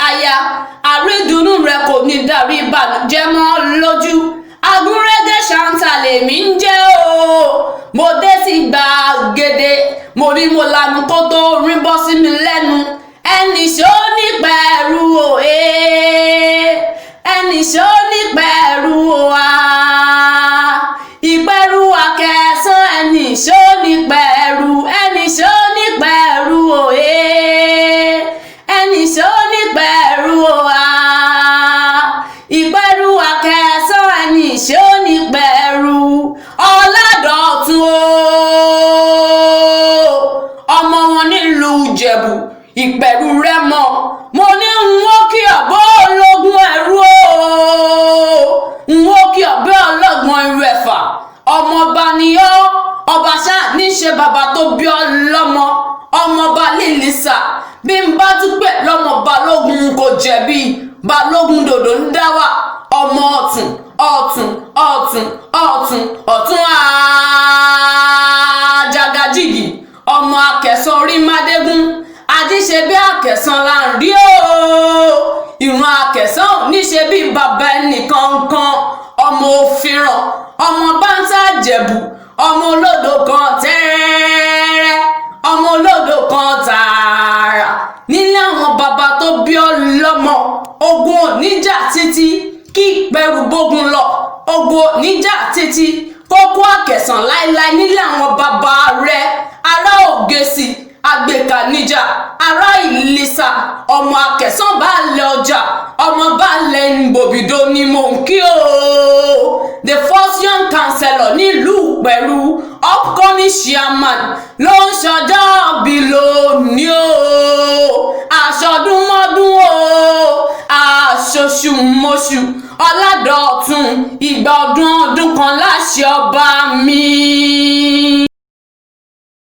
aya àrídùnnú rẹ kò ní dàrí ìbànújẹ́ mọ́ lójú agúnrégé ṣáńtà lèmi ń jẹ́ o mo dé sí gbàgede mo rí mo lanu kó tó rin bọ́ sí mi lẹ́nu ẹnì ṣó ní pẹ̀rù o ẹnì ṣó ní pẹ̀rù o ìpẹ̀rù akẹ́sán ẹnì ṣó ní pẹ̀rù ẹnì ṣó ní pẹ̀rù o ẹnì ṣó ní pẹ̀rù o ìpẹ̀rù akẹ́sán ẹnì ṣó ní pẹ̀rù Ọládọ̀tun o ọmọ wọn nílùú Ìjẹ̀bú Ìpẹ̀rù Rẹ́mọ mo ní n ó kí ọ̀bọ ológun ẹ̀rú o n ó kí ọ̀bẹ ọlọ́gbọ̀n irú ẹ̀fà ọmọọba ni ọ́ ọba ṣáà níṣe bàbá tó bí ọ lọ́mọ ọmọọba lílísà bí n bá tún pè lọ́mọ balógun kò jẹ̀bi balógun dòdò ń dá wà ọmọ ọ̀tún ọ̀tún ọ̀tún ọ̀tún ọ̀tún àjàgàjìgì ọmọ akẹ̀sán orí mádégún àdíṣe bí akẹ̀sán là ń rí o ìran akẹ̀sán ò ní ṣe bí bàbá ẹnìkan kan ọmọ òfìràn ọmọ báńtà Ìjẹ̀bú ọmọ olódò kan tẹ́rẹ́rẹ́ ọmọ olódò kan tààrà nílé àwọn bàbá tó bí ọ lọ́mọ ogun oníjà títí kí Ìpẹ̀rù bógun lọ ogun oníjà títí kókó akẹ̀sán láéláé nílé àwọn bàbá rẹ̀ ará Ògèsì àgbèkà níjà ará Ìlísà ọmọ akẹ̀sán baálẹ̀ ọjà ọmọ baálẹ̀ Ìgbòbìdó ni mò ń kí o the first young councillor nílùú Ìpẹ̀rù upcoming chairman ló ń ṣọjọ́ bí lónìí o àṣọdúnmọ́dún o àṣoṣùmọ́ṣù Ọládọ̀tun ìgbà ọdún kan láṣẹ ọba mi.